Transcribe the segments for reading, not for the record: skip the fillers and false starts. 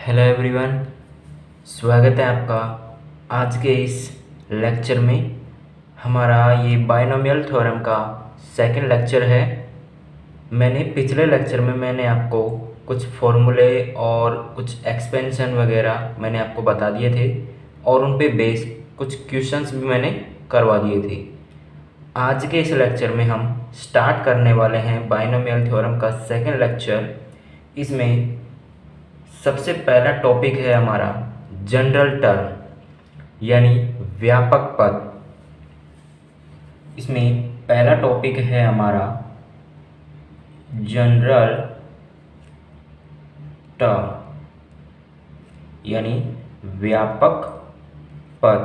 Hello everyone, स्वागत है आपका आज के इस लेक्चर में। हमारा ये बायनोमियल थ्योरम का सेकंड लेक्चर है। मैंने पिछले लेक्चर में आपको कुछ फॉर्मूले और कुछ एक्सपेंशन वगैरह मैंने आपको बता दिए थे और उन पे बेस कुछ क्वेश्चंस भी मैंने करवा दिए थे। आज के इस लेक्चर में हम स्टार्ट करने वाले हैं बायनोमियल थ्योरम का सेकंड लेक्चर। इसमें सबसे पहला टॉपिक है हमारा जनरल टर्म यानी व्यापक पद। इसमें पहला टॉपिक है हमारा जनरल टर्म यानी व्यापक पद।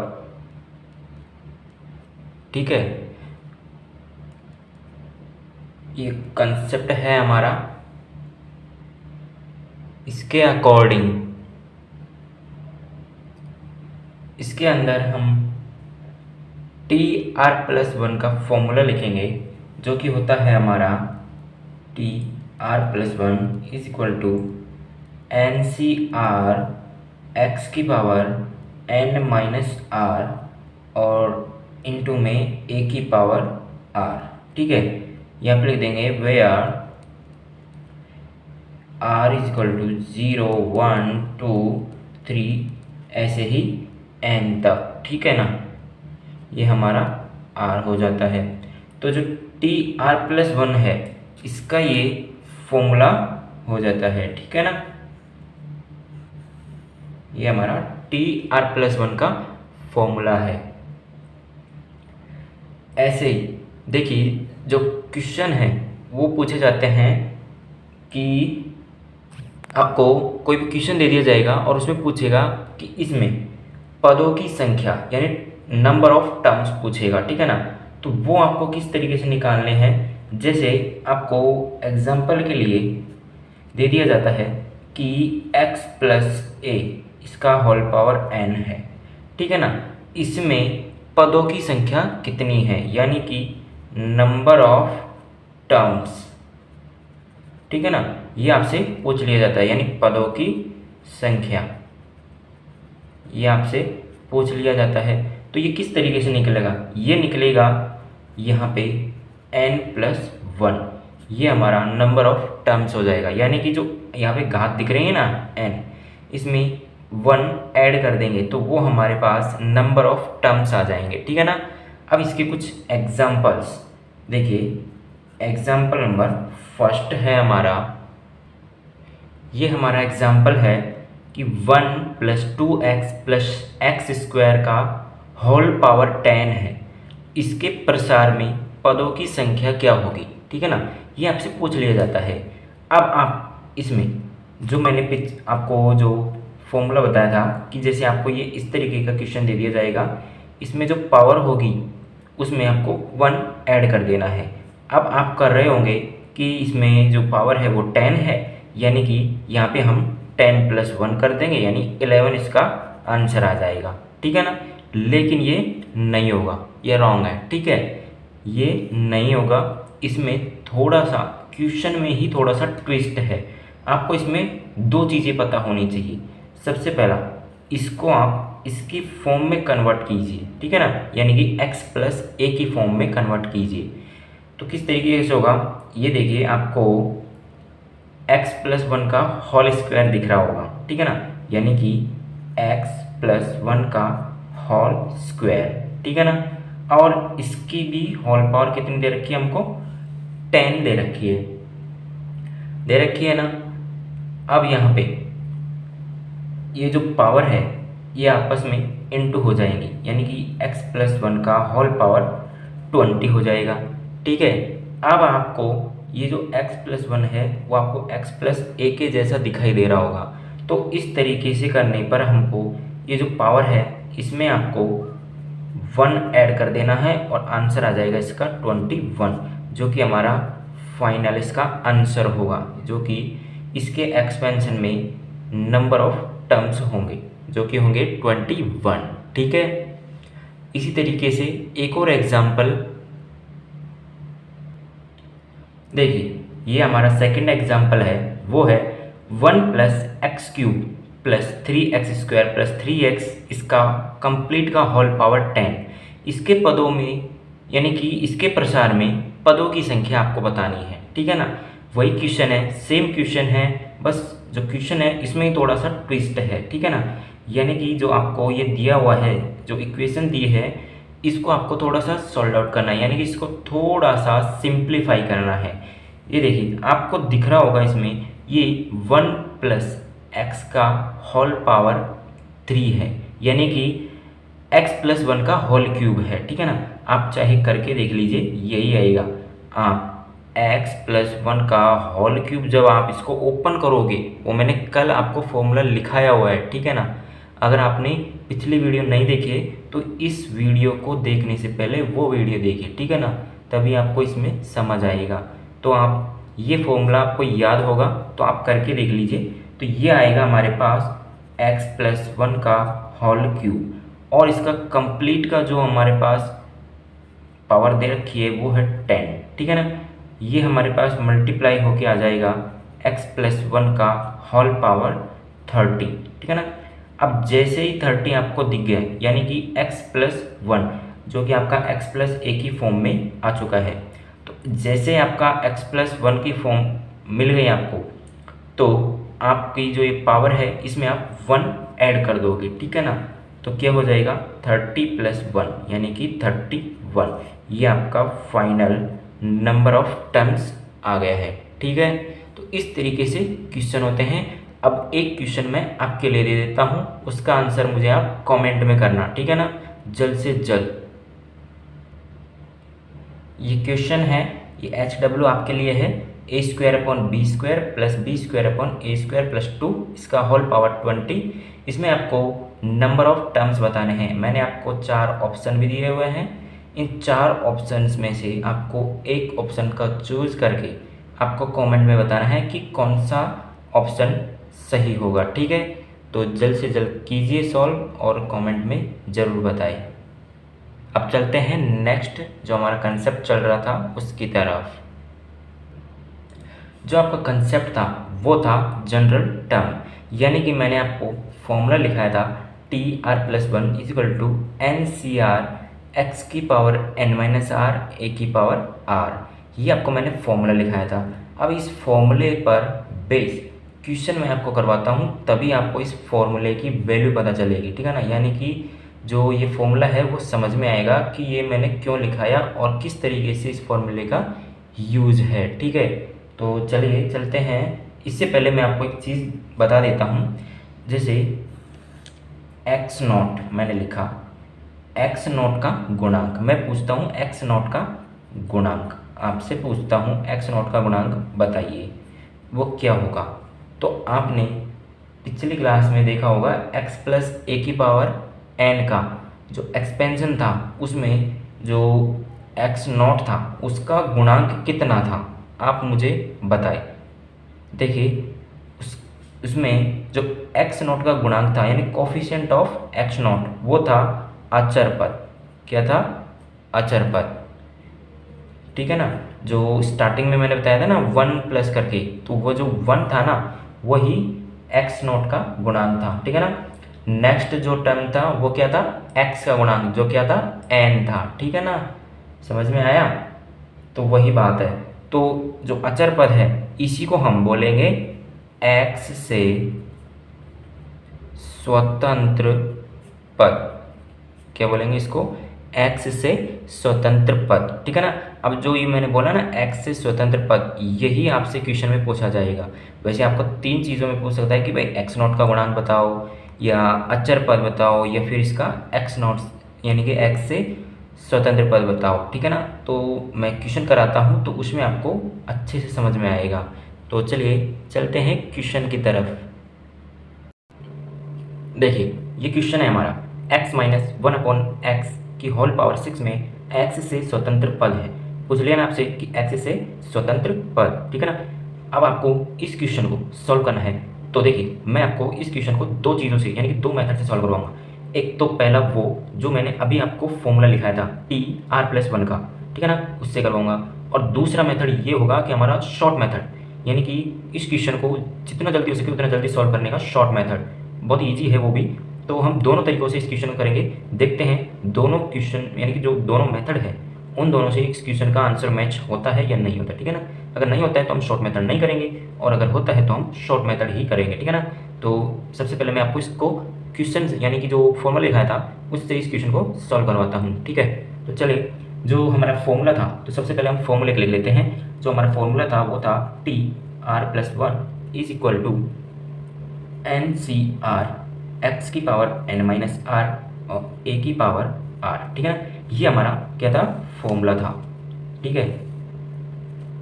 ठीक है, ये कंसेप्ट है हमारा। इसके अकॉर्डिंग इसके अंदर हम TR+1 का फॉर्मूला लिखेंगे, जो कि होता है हमारा TR+1 is equal to NCR x की पावर n-r और इंटू में a की पावर r। ठीक है, यहाँ पे लिख देंगे where r is equal to 0, 1, 2, 3 ऐसे ही n तक। ठीक है ना, ये हमारा r हो जाता है। तो जो TR+1 है इसका ये फॉर्मूला हो जाता है। ठीक है ना, ये हमारा TR+1 का फॉर्मूला है। ऐसे ही देखिए, जो क्वेश्चन है वो पूछे जाते हैं कि आपको कोई भी क्वेश्चन दे दिया जाएगा और उसमें पूछेगा कि इसमें पदों की संख्या यानी नंबर ऑफ टर्म्स पूछेगा। ठीक है ना, तो वो आपको किस तरीके से निकालने हैं। जैसे आपको एग्जांपल के लिए दे दिया जाता है कि x+a इसका होल पावर n है। ठीक है ना, इसमें पदों की संख्या कितनी है यानी कि नंबर ऑफ टर्म्स। ठीक है ना, ये आपसे पूछ लिया जाता है यानी पदों की संख्या ये आपसे पूछ लिया जाता है। तो ये किस तरीके से निकलेगा, ये निकलेगा यहाँ पे n+1, ये हमारा नंबर ऑफ टर्म्स हो जाएगा। यानी कि जो यहाँ पे घात दिख रही है ना n, इसमें 1 ऐड कर देंगे तो वो हमारे पास नंबर ऑफ टर्म्स आ जाएंगे। ठीक है ना, अब इसके कुछ एग्जाम्पल्स देखिए। एग्जाम्पल नंबर फर्स्ट है हमारा, ये हमारा एग्जाम्पल है कि 1 + 2x + x² का होल पावर 10 है। इसके प्रसार में पदों की संख्या क्या होगी। ठीक है ना, ये आपसे पूछ लिया जाता है। अब आप इसमें जो मैंने आपको जो फॉर्मूला बताया था कि जैसे आपको ये इस तरीके का क्वेश्चन दे दिया जाएगा, इसमें जो पावर होगी उसमें आपको 1 ऐड कर देना है। अब आप कर रहे होंगे कि इसमें जो पावर है वो 10 है, यानी कि यहाँ पे हम 10+1 कर देंगे यानी 11 इसका आंसर आ जाएगा। ठीक है ना, लेकिन ये नहीं होगा, ये रॉन्ग है। ठीक है, ये नहीं होगा। इसमें थोड़ा सा क्वेश्चन में ही थोड़ा सा ट्विस्ट है। आपको इसमें दो चीज़ें पता होनी चाहिए। सबसे पहला, इसको आप इसकी फॉर्म में कन्वर्ट कीजिए। ठीक है ना, यानी कि x+a की फॉर्म में कन्वर्ट कीजिए। तो किस तरीके से होगा ये देखिए, आपको x+1 का होल स्क्वायर दिख रहा होगा। ठीक है ना, यानी कि x+1 का होल स्क्वायर। ठीक है ना, और इसकी भी होल पावर कितनी दे रखी है हमको, 10 दे रखी है ना। अब यहाँ पे ये जो पावर है ये आपस में इनटू हो जाएंगी, यानी कि x+1 का होल पावर 20 हो जाएगा। ठीक है, अब आपको ये जो x+1 है वो आपको x+a के जैसा दिखाई दे रहा होगा। तो इस तरीके से करने पर हमको ये जो पावर है इसमें आपको 1 ऐड कर देना है और आंसर आ जाएगा इसका 21, जो कि हमारा फाइनल इसका आंसर होगा, जो कि इसके एक्सपेंशन में नंबर ऑफ टर्म्स होंगे जो कि होंगे 21। ठीक है, इसी तरीके से एक और एग्जाम्पल देखिए, ये हमारा सेकंड एग्जाम्पल है, वो है 1 + x³ plus 3x² plus 3x इसका कंप्लीट का होल पावर 10। इसके पदों में यानी कि इसके प्रसार में पदों की संख्या आपको बतानी है, ठीक है ना। वही क्वेश्चन है, सेम क्वेश्चन है, बस जो क्वेश्चन है इसमें थोड़ा सा ट्विस्ट है, ठीक है ना। यानी कि जो आपको ये दिया हुआ है, जो इक्वेशन दी है, इसको आपको थोड़ा सा सॉल्व आउट करना है, यानी कि इसको थोड़ा सा सिंप्लीफाई करना है। ये देखिए आपको दिख रहा होगा इसमें ये 1 प्लस एक्स का होल पावर 3 है, यानी कि x प्लस 1 का होल क्यूब है, ठीक है ना। आप चाहे करके देख लीजिए, यही आएगा। आप x प्लस 1 का होल क्यूब जब आप इसको ओपन करोगे, वो मैंने कल आपको फॉर्मूला लिखाया हुआ है, ठीक है ना। अगर आपने पिछली वीडियो नहीं देखी है तो इस वीडियो को देखने से पहले वो वीडियो देखिए, ठीक है ना, तभी आपको इसमें समझ आएगा। तो आप ये फॉर्मूला आपको याद होगा तो आप करके देख लीजिए। तो ये आएगा हमारे पास x प्लस 1 का होल क्यूब, और इसका कंप्लीट का जो हमारे पास पावर दे रखी है वो है 10, ठीक है ना। ये हमारे पास मल्टीप्लाई होके आ जाएगा x प्लस 1 का होल पावर 30, ठीक है ना। अब जैसे ही 30 आपको दिख गया, यानी कि x प्लस 1 जो कि आपका x प्लस a की फॉर्म में आ चुका है, तो जैसे आपका x प्लस 1 की फॉर्म मिल गई आपको, तो आपकी जो ये पावर है इसमें आप 1 ऐड कर दोगे, ठीक है ना। तो क्या हो जाएगा 30 प्लस 1 यानी कि 31। ये आपका फाइनल नंबर ऑफ टर्म्स आ गया है, ठीक है। तो इस तरीके से क्वेश्चन होते हैं। अब एक क्वेश्चन मैं आपके लिए दे देता हूँ, उसका आंसर मुझे आप कमेंट में करना, ठीक है ना, जल्द से जल्द। ये क्वेश्चन है, ये HW आपके लिए है, a² प्लस b² प्लस 2 इसका होल पावर 20। इसमें आपको नंबर ऑफ टर्म्स बताने हैं। मैंने आपको 4 ऑप्शन भी दिए हुए हैं। इन 4 ऑप्शंस में से आपको एक ऑप्शन का चूज करके आपको कमेंट में बताना है कि कौन सा ऑप्शन सही होगा, ठीक है। तो जल्द से जल्द कीजिए सॉल्व और कमेंट में ज़रूर बताएं। अब चलते हैं नेक्स्ट जो हमारा कंसेप्ट चल रहा था उसकी तरफ। जो आपका कंसेप्ट था वो था जनरल टर्म, यानी कि मैंने आपको फॉर्मूला लिखाया था TR+1 equal to NCR x की पावर n-r a की पावर r। ये आपको मैंने फॉर्मूला लिखाया था। अब इस फॉर्मूले पर बेस क्वेश्चन मैं आपको करवाता हूँ, तभी आपको इस फॉर्मूले की वैल्यू पता चलेगी, ठीक है ना। यानी कि जो ये फॉर्मूला है वो समझ में आएगा कि ये मैंने क्यों लिखाया और किस तरीके से इस फॉर्मूले का यूज है, ठीक है। तो चलिए चलते हैं। इससे पहले मैं आपको एक चीज़ बता देता हूँ, जैसे x0 मैंने लिखा, x0 का गुणांक मैं पूछता हूँ, x0 का गुणांक आपसे पूछता हूँ, x0 का गुणांक बताइए वो क्या होगा। तो आपने पिछली क्लास में देखा होगा x प्लस a की पावर n का जो एक्सपेंशन था उसमें जो x0 था उसका गुणांक कितना था, आप मुझे बताएं। देखिए उसमें जो x0 का गुणांक था यानी कोफिशिएंट ऑफ x0 वो था अचर पद। क्या था? अचर पद, ठीक है ना। जो स्टार्टिंग में मैंने बताया था ना 1 प्लस करके, तो वो जो 1 था ना वही x0 का गुणांक था, ठीक है ना। नेक्स्ट जो टर्म था वो क्या था? x का गुणांक जो क्या था? n था, ठीक है ना। समझ में आया? तो वही बात है। तो जो अचर पद है इसी को हम बोलेंगे x से स्वतंत्र पद। क्या बोलेंगे इसको? x से स्वतंत्र पद, ठीक है ना। अब जो ये मैंने बोला ना x से स्वतंत्र पद, यही आपसे क्वेश्चन में पूछा जाएगा। वैसे आपको 3 चीज़ों में पूछ सकता है कि भाई x0 का गुणांक बताओ, या अचर पद बताओ, या फिर इसका x0 यानी कि x से स्वतंत्र पद बताओ, ठीक है ना। तो मैं क्वेश्चन कराता हूँ तो उसमें आपको अच्छे से समझ में आएगा। तो चलिए चलते हैं क्वेश्चन की तरफ। देखिए ये क्वेश्चन है हमारा, x माइनस 1/x की होल पावर 6 में x से स्वतंत्र पद है। पूछ लिया ना आपसे कि x से स्वतंत्र पद, ठीक है ना। अब आपको इस क्वेश्चन को सॉल्व करना है। तो देखिए मैं आपको इस क्वेश्चन को 2 चीज़ों से यानी कि 2 मेथड से सॉल्व करवाऊंगा। एक तो पहला वो जो मैंने अभी आपको फॉर्मूला लिखाया था TR+1 का, ठीक है ना, उससे करवाऊंगा। और दूसरा मेथड ये होगा कि हमारा शॉर्ट मेथड, यानी कि इस क्वेश्चन को जितना जल्दी हो सके उतना जल्दी सॉल्व करने का शॉर्ट मेथड, बहुत ईजी है वो भी। तो हम दोनों तरीक़ों से इस क्वेश्चन को करेंगे, देखते हैं दोनों क्वेश्चन यानी कि जो दोनों मेथड है उन दोनों से इस क्वेश्चन का आंसर मैच होता है या नहीं होता, ठीक है ना। अगर नहीं होता है तो हम शॉर्ट मेथड नहीं करेंगे, और अगर होता है तो हम शॉर्ट मेथड ही करेंगे, ठीक है ना। तो सबसे पहले मैं आपको इसको क्वेश्चन यानी कि जो फॉर्मूला लिखाया था उससे इस क्वेश्चन को सॉल्व करवाता हूँ, ठीक है। तो चलिए, जो हमारा फॉर्मूला था, तो सबसे पहले हम फॉर्मूले लिख लेते हैं। जो हमारा फॉर्मूला था वो था T R plus 1 is equal to N C R X की पावर एन माइनस आर और ए की पावर आर, ठीक है ना। ये हमारा क्या था, फॉर्मूला था, ठीक है।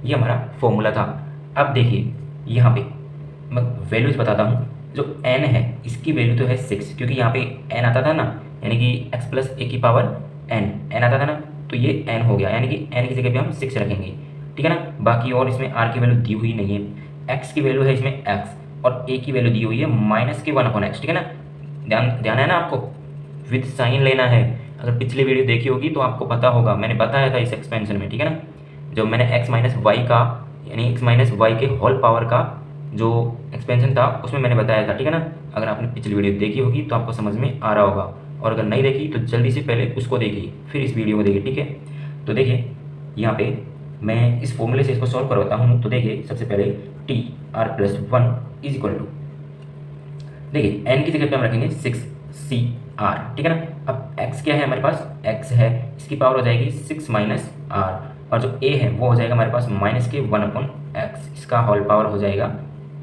ये हमारा फॉर्मूला था। अब देखिए यहाँ पे मैं वैल्यूज बताता हूँ। जो n है इसकी वैल्यू तो है 6, क्योंकि यहाँ पे n आता था ना, यानी कि x प्लस ए की पावर n आता था ना, तो ये n हो गया, यानी कि n की जगह पे हम 6 रखेंगे, ठीक है ना। बाकी और इसमें r की वैल्यू दी हुई नहीं है, x की वैल्यू है इसमें x और a की वैल्यू दी हुई है -1/x, ठीक है ना। ध्यान है ना आपको, विद साइन लेना है। अगर पिछली वीडियो देखी होगी तो आपको पता होगा, मैंने बताया था इस एक्सपेंशन में, ठीक है ना। जो मैंने x माइनस वाई का यानी x माइनस वाई के होल पावर का जो एक्सपेंशन था उसमें मैंने बताया था, ठीक है ना। अगर आपने पिछली वीडियो देखी होगी तो आपको समझ में आ रहा होगा, और अगर नहीं देखी तो जल्दी से पहले उसको देखिए फिर इस वीडियो को देखिए, ठीक है। तो देखिए यहाँ पे मैं इस फॉर्मूले से इसको सॉल्व करवाता हूँ। तो देखिए सबसे पहले T R plus 1 is equal to, देखिए एन की जगह पे हम रखेंगे 6 CR, ठीक है ना। अब x क्या है हमारे पास, x है, इसकी पावर हो जाएगी 6 माइनस आर, और जो a है वो हो जाएगा हमारे पास -1/x, इसका होल पावर हो जाएगा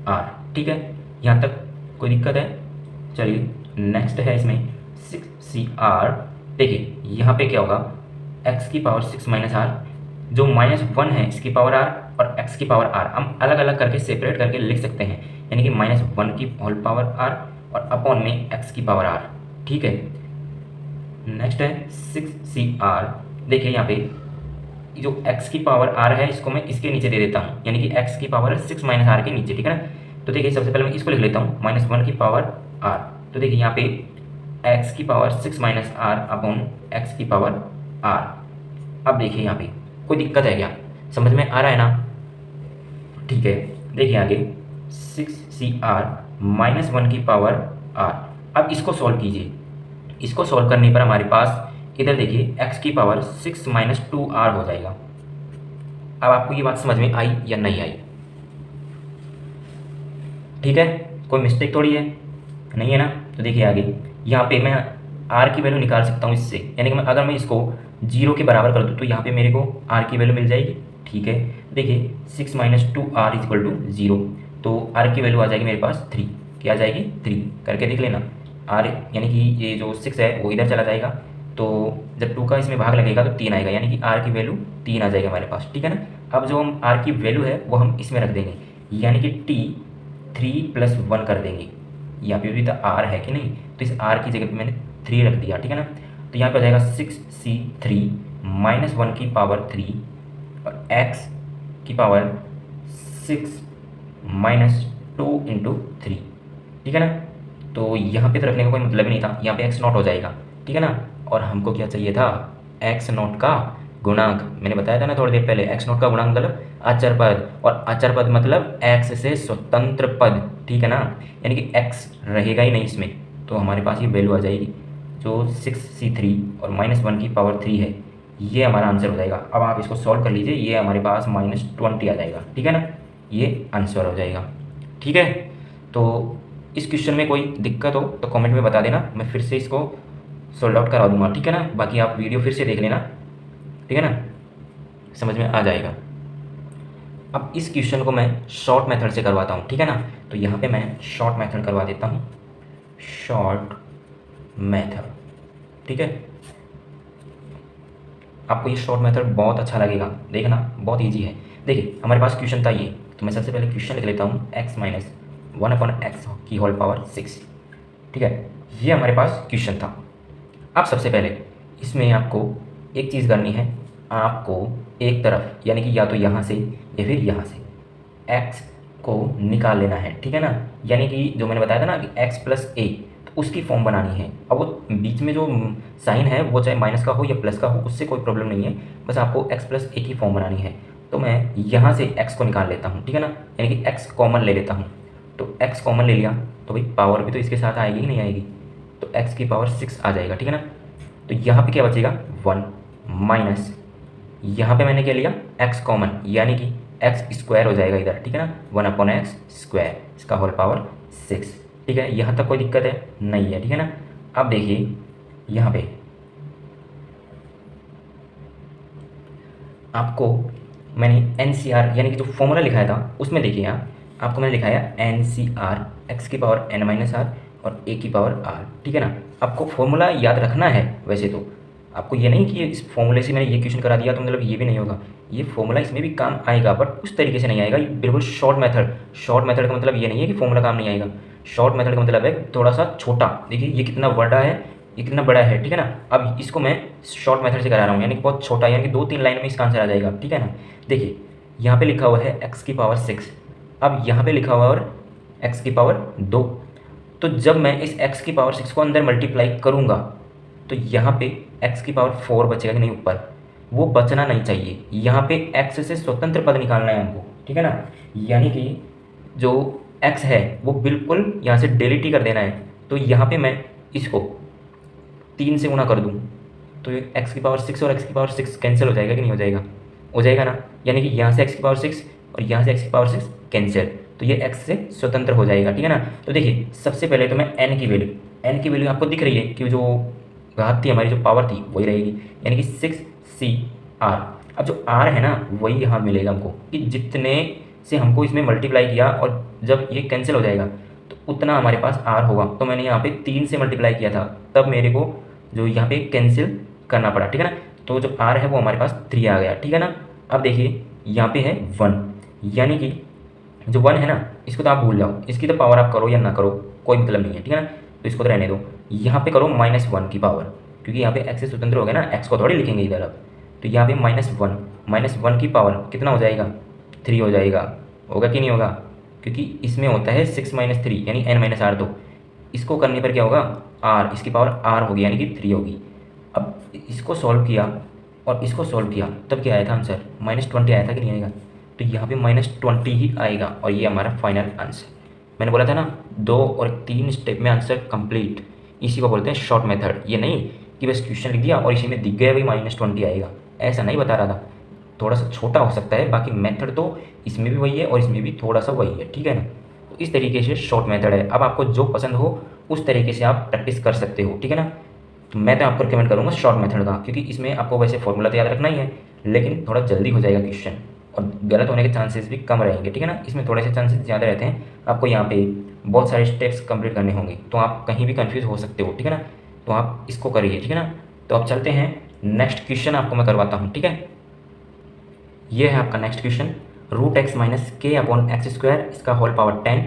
r, ठीक है। यहाँ तक कोई दिक्कत है? चलिए नेक्स्ट है इसमें 6CR। देखिए यहाँ पे क्या होगा, x की पावर 6 माइनस आर, जो -1 है इसकी पावर r और x की पावर r हम अलग अलग करके सेपरेट करके लिख सकते हैं, यानी कि -1 की होल पावर r और अपॉन में x की पावर r, ठीक है। नेक्स्ट है 6CR। देखिए यहाँ पे जो x की पावर r है इसको मैं इसके नीचे दे देता हूँ, यानी कि x की पावर 6 माइनस आर के नीचे, ठीक है ना। तो देखिए सबसे पहले मैं इसको लिख लेता हूँ -1 की पावर r। तो देखिए यहाँ पे x की power 6 minus R upon x की पावर r। अब देखिए यहाँ पे कोई दिक्कत है क्या, समझ में आ रहा है ना, ठीक है। देखिए आगे 6CR -1 की पावर r। अब इसको सॉल्व कीजिए। इसको सॉल्व करने पर हमारे पास इधर देखिए x की पावर 6 माइनस 2r हो जाएगा। अब आपको ये बात समझ में आई या नहीं आई, ठीक है, कोई मिस्टेक थोड़ी है, नहीं है ना। तो देखिए आगे यहाँ पे मैं r की वैल्यू निकाल सकता हूँ इससे, यानी कि अगर मैं इसको 0 के बराबर कर दूँ तो यहाँ पे मेरे को r की वैल्यू मिल जाएगी, ठीक है। देखिए 6 minus 2r is equal to 0, तो r की वैल्यू आ जाएगी मेरे पास 3, क्या आ जाएगी 3, करके देख लेना। r यानी कि ये जो 6 है वो इधर चला जाएगा, तो जब 2 का इसमें भाग लगेगा तो 3 आएगा, यानी कि r की वैल्यू 3 आ जाएगा हमारे पास, ठीक है ना। अब जो हम r की वैल्यू है वो हम इसमें रख देंगे, यानी कि t 3 + 1 कर देंगे। यहाँ पे भी तो r है कि नहीं, तो इस r की जगह पे मैंने 3 रख दिया, ठीक है ना। तो यहाँ पे आ जाएगा 6C3 -1 की पावर 3 और x की पावर 6 माइनस 2 × 3, ठीक है ना। तो यहाँ पे तो रखने का कोई मतलब ही नहीं था, यहाँ पे x0 हो जाएगा, ठीक है ना। और हमको क्या चाहिए था, x0 का गुणांक। मैंने बताया था ना थोड़ी देर पहले, x0 का गुणांक मतलब अचर पद, और अचर पद मतलब x से स्वतंत्र पद, ठीक है ना, यानी कि x रहेगा ही नहीं इसमें। तो हमारे पास ये वैल्यू आ जाएगी जो 6C3 और -1 की पावर 3 है, ये हमारा आंसर हो जाएगा। अब आप इसको सॉल्व कर लीजिए, ये हमारे पास -20 आ जाएगा, ठीक है ना, ये आंसर हो जाएगा, ठीक है। तो इस क्वेश्चन में कोई दिक्कत हो तो कमेंट में बता देना, मैं फिर से इसको सोल्व आउट करा दूंगा, ठीक है ना। बाकी आप वीडियो फिर से देख लेना, ठीक है ना, समझ में आ जाएगा। अब इस क्वेश्चन को मैं शॉर्ट मेथड से करवाता हूँ, ठीक है ना। तो यहाँ पे मैं शॉर्ट मेथड करवा देता हूँ, शॉर्ट मेथड, ठीक है। आपको ये शॉर्ट मेथड बहुत अच्छा लगेगा, देखना बहुत इजी है। देखिए हमारे पास क्वेश्चन था ये, तो मैं सबसे पहले क्वेश्चन लिख लेता हूँ x माइनस 1/x की होल पावर 6, ठीक है। ये हमारे पास क्वेश्चन था। अब सबसे पहले इसमें आपको एक चीज़ करनी है, आपको एक तरफ यानी कि या तो यहाँ से या फिर यहाँ से x को निकाल लेना है, ठीक है ना। यानी कि जो मैंने बताया था ना कि x + a, तो उसकी फॉर्म बनानी है। अब वो बीच में जो साइन है वो चाहे माइनस का हो या प्लस का हो, उससे कोई प्रॉब्लम नहीं है, बस आपको x + a की फॉर्म बनानी है। तो मैं यहाँ से x को निकाल लेता हूँ, ठीक है ना, यानी कि x कॉमन ले लेता हूँ। तो x कॉमन ले लिया तो भाई पावर भी तो इसके साथ आएगी ही नहीं आएगी, तो x की पावर 6 आ जाएगा, ठीक है ना। तो यहाँ पे क्या बचेगा 1 माइनस, यहाँ पे मैंने क्या लिया x कॉमन, यानी कि x स्क्वायर हो जाएगा इधर, ठीक है ना, 1/x स्क्वायर, इसका होल पावर 6, ठीक है। यहाँ तक कोई दिक्कत है नहीं है, ठीक है ना। अब देखिए यहाँ पे आपको मैंने NCR यानी कि जो फॉर्मूला लिखाया था उसमें देखिए यहाँ आपको मैंने लिखाया NCR x की पावर n-r और a की पावर r, ठीक है ना। आपको फॉर्मूला याद रखना है, वैसे तो आपको ये नहीं कि इस फॉर्मूले से मैंने ये क्वेश्चन करा दिया तो मतलब ये भी नहीं होगा, ये फॉर्मूला इसमें भी काम आएगा बट उस तरीके से नहीं आएगा, ये बिल्कुल शॉर्ट मेथड का मतलब ये नहीं है कि फॉर्मूला काम नहीं आएगा। शॉर्ट मेथड का मतलब है थोड़ा सा छोटा, देखिए ये कितना बड़ा है, ये कितना बड़ा है, ठीक है ना। अब इसको मैं शॉर्ट मेथड से करा रहा हूँ, यानी कि बहुत छोटा, यानी कि 2-3 लाइन में इसका आंसर आ जाएगा, ठीक है ना। देखिए यहाँ पे लिखा हुआ है x की पावर 6, अब यहाँ पे लिखा हुआ है और x की पावर 2, तो जब मैं इस x की पावर 6 को अंदर मल्टीप्लाई करूँगा तो यहाँ पे x की पावर 4 बचेगा कि नहीं ऊपर, वो बचना नहीं चाहिए। यहाँ पे x से स्वतंत्र पद निकालना है हमको, ठीक है ना, यानी कि जो x है वो बिल्कुल यहाँ से डिलीट ही कर देना है। तो यहाँ पे मैं इसको 3 से गुणा कर दूँ तो ये x की पावर 6 और x की पावर 6 कैंसिल हो जाएगा कि नहीं हो जाएगा, हो जाएगा ना, यानी कि यहाँ से x की पावर 6 और यहाँ से x की पावर 6 कैंसिल, तो ये x से स्वतंत्र हो जाएगा, ठीक है ना। तो देखिए सबसे पहले तो मैं n की वैल्यू आपको दिख रही है कि जो घात थी हमारी, जो पावर थी वही रहेगी, यानी कि 6CR। अब जो r है ना वही यहाँ मिलेगा हमको, कि जितने से हमको इसमें मल्टीप्लाई किया और जब ये कैंसिल हो जाएगा तो उतना हमारे पास r होगा। तो मैंने यहाँ पे 3 से मल्टीप्लाई किया था, तब मेरे को जो यहाँ पे कैंसिल करना पड़ा, ठीक है ना। तो जो r है वो हमारे पास 3 आ गया, ठीक है ना। अब देखिए यहाँ पे है 1, यानी कि जो 1 है ना इसको तो आप भूल जाओ, इसकी तो पावर आप करो या ना करो कोई मतलब नहीं है, ठीक है ना, तो इसको तो रहने दो। यहाँ पे करो -1 की पावर, क्योंकि यहाँ पे x से स्वतंत्र हो गया ना, x को थोड़ी लिखेंगे इधर अब, तो यहाँ पे -1 की पावर कितना हो जाएगा 3 हो जाएगा, होगा कि नहीं होगा, क्योंकि इसमें होता है 6 - 3 यानी n-r, तो इसको करने पर क्या होगा r, इसकी पावर r होगी यानी कि 3 होगी। अब इसको सॉल्व किया और इसको सॉल्व किया तब क्या आया था आंसर, -20 आया था कि नहीं आएगा, तो यहाँ पे -20 ही आएगा और ये हमारा फाइनल आंसर। मैंने बोला था ना 2 और 3 स्टेप में आंसर कंप्लीट, इसी को बोलते हैं शॉर्ट मेथड। ये नहीं कि बस क्वेश्चन लिख दिया और इसी में दिख गया भाई -20 आएगा, ऐसा नहीं बता रहा था, थोड़ा सा छोटा हो सकता है, बाकी मेथड तो इसमें भी वही है और इसमें भी थोड़ा सा वही है, ठीक है ना। तो इस तरीके से शॉर्ट मेथड है। अब आपको जो पसंद हो उस तरीके से आप प्रैक्टिस कर सकते हो, ठीक है ना। तो मैं तो आपको रिकमेंड करूँगा शॉर्ट मेथड का, क्योंकि इसमें आपको वैसे फॉर्मूला तो याद रखना ही है, लेकिन थोड़ा जल्दी हो जाएगा क्वेश्चन और गलत होने के चांसेस भी कम रहेंगे, ठीक है ना। इसमें थोड़े से चांसेस ज़्यादा रहते हैं, आपको यहाँ पे बहुत सारे स्टेप्स कंप्लीट करने होंगे, तो आप कहीं भी कंफ्यूज हो सकते हो, ठीक है ना। तो आप इसको करिए, ठीक है ना। तो अब चलते हैं नेक्स्ट क्वेश्चन आपको मैं करवाता हूँ, ठीक है। ये है आपका नेक्स्ट क्वेश्चन, √x - k/x², इसका होल पावर 10।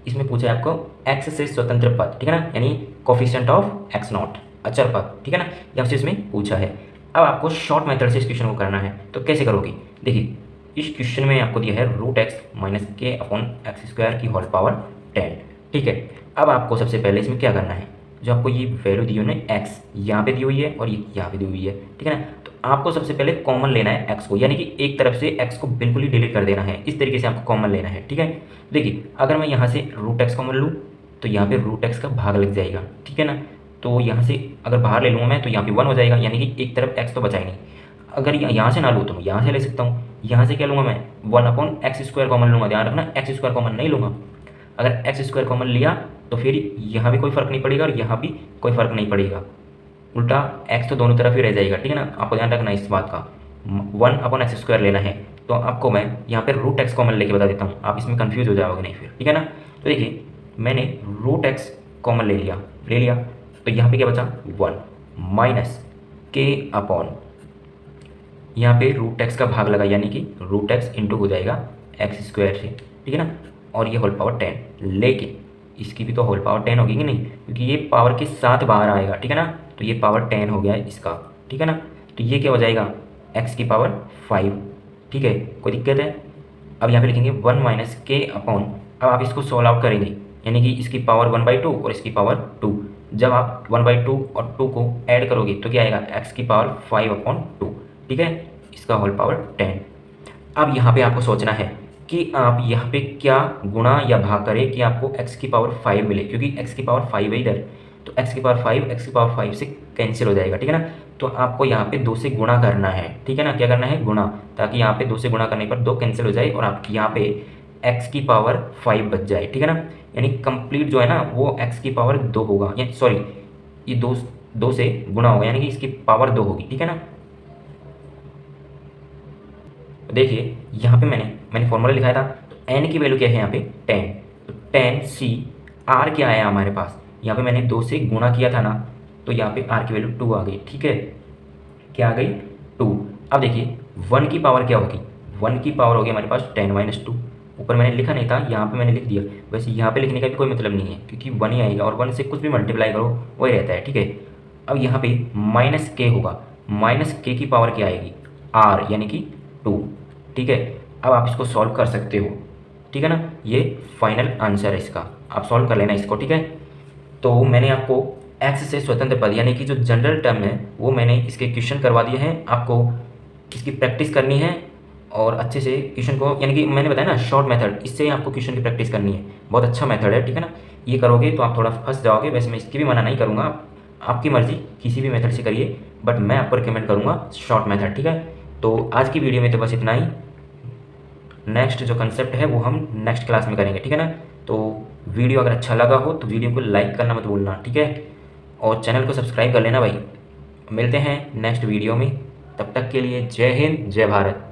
इसमें पूछा है आपको x से स्वतंत्र पद, ठीक है ना, यानी कोफिशिएंट ऑफ x0, अचर पद, ठीक है ना, यहाँ से इसमें पूछा है। अब आपको शॉर्ट मेथड से इस क्वेश्चन को करना है, तो कैसे करोगे, देखिए इस क्वेश्चन में आपको दिया है √x - k/x² की होल पावर 10, ठीक है। अब आपको सबसे पहले इसमें क्या करना है, जो आपको ये वैल्यू दी हुई है x यहाँ पे दी हुई है और ये यहाँ पे दी हुई है, ठीक है ना। तो आपको सबसे पहले कॉमन लेना है x को, यानी कि एक तरफ से x को बिल्कुल ही डिलीट कर देना है, इस तरीके से आपको कॉमन लेना है, ठीक है। देखिए अगर मैं यहाँ से √x कॉमन लूँ तो यहाँ पे √x का भाग लग जाएगा, ठीक है ना। तो यहाँ से अगर बाहर ले लूँगा मैं तो यहाँ पे 1 हो जाएगा, यानी कि एक तरफ x तो बचा ही नहीं। अगर यहाँ से ना लूँ तो मैं यहाँ से ले सकता हूँ, यहाँ से क्या लूँगा मैं 1/x² कॉमन लूँगा, ध्यान रखना x² कॉमन नहीं लूँगा। अगर x² कॉमन लिया तो फिर यहाँ भी कोई फ़र्क नहीं पड़ेगा और यहाँ भी कोई फ़र्क नहीं पड़ेगा, उल्टा x तो दोनों तरफ ही रह जाएगा, ठीक है ना। आपको ध्यान रखना इस बात का, 1/x² लेना है। तो आपको मैं यहाँ पर √x कॉमन लेके बता देता हूँ, आप इसमें कन्फ्यूज़ हो जाओगे नहीं फिर, ठीक है ना। तो देखिए मैंने √x कॉमन ले लिया, तो यहाँ पे क्या बचा 1 - k/, यहाँ पे √x का भाग लगा, यानी कि √x इंटू हो जाएगा x² से, ठीक है ना, और ये होल पावर 10। लेकिन इसकी भी तो होल पावर 10 होगी कि नहीं, क्योंकि ये पावर के साथ बाहर आएगा, ठीक है ना। तो ये पावर 10 हो गया है इसका, ठीक है ना। तो ये क्या हो जाएगा x की पावर 5, ठीक है, कोई दिक्कत है। अब यहाँ पे लिखेंगे 1 - k/, अब आप इसको सोल्व आउट करेंगे, यानी कि इसकी पावर 1/2 और इसकी पावर 2। जब आप 1/2 और 2 को ऐड करोगे तो क्या आएगा x की पावर 5/2, ठीक है, इसका होल पावर 10। अब यहाँ पे आपको सोचना है कि आप यहाँ पे क्या गुणा या भाग करें कि आपको x की पावर 5 मिले, क्योंकि x की पावर 5 है इधर, तो x की पावर 5 x की पावर 5 से कैंसिल हो जाएगा, ठीक है ना। तो आपको यहाँ पे 2 से गुणा करना है, ठीक है ना, क्या करना है, गुणा, ताकि यहाँ पे 2 से गुणा करने पर 2 कैंसिल हो जाए और आपकी यहाँ पे x की पावर 5 बच जाए, ठीक है ना। यानी कंप्लीट जो है ना वो x की पावर 2 होगा, यानी सॉरी ये 2 से गुणा होगा, यानी कि इसकी पावर 2 होगी, ठीक है ना। देखिए यहाँ पे मैंने फॉर्मूला लिखाया था, तो n की वैल्यू क्या है यहाँ पे 10, तो 10c r क्या आया हमारे पास, यहाँ पे मैंने 2 से गुणा किया था ना, तो यहाँ पे r की वैल्यू 2 आ गई, ठीक है, क्या आ गई 2। अब देखिए 1 की पावर क्या होगी, 1 की पावर होगी हमारे पास 10 - 2, ऊपर मैंने लिखा नहीं था, यहाँ पे मैंने लिख दिया, वैसे यहाँ पे लिखने का भी कोई मतलब नहीं है क्योंकि 1 ही आएगा और 1 से कुछ भी मल्टीप्लाई करो वही रहता है, ठीक है। अब यहाँ पे -k होगा, -k की पावर क्या आएगी r, यानी कि 2, ठीक है। अब आप इसको सॉल्व कर सकते हो, ठीक है ना, ये फाइनल आंसर है इसका, आप सॉल्व कर लेना इसको, ठीक है। तो मैंने आपको x से स्वतंत्र पद यानी कि जो जनरल टर्म है वो मैंने इसके क्वेश्चन करवा दिए हैं, आपको इसकी प्रैक्टिस करनी है और अच्छे से क्वेश्चन को, यानी कि मैंने बताया ना शॉर्ट मेथड, इससे आपको क्वेश्चन की प्रैक्टिस करनी है, बहुत अच्छा मेथड है, ठीक है ना। ये करोगे तो आप थोड़ा फंस जाओगे, वैसे मैं इसकी भी मना नहीं करूँगा, आपकी मर्जी किसी भी मेथड से करिए, बट मैं आपको रिकमेंड करूँगा शॉर्ट मेथड, ठीक है। तो आज की वीडियो में तो बस इतना ही, नेक्स्ट जो कंसेप्ट है वो हम नेक्स्ट क्लास में करेंगे, ठीक है ना। तो वीडियो अगर अच्छा लगा हो तो वीडियो को लाइक करना मत भूलना, ठीक है, और चैनल को सब्सक्राइब कर लेना भाई। मिलते हैं नेक्स्ट वीडियो में, तब तक के लिए जय हिंद जय भारत।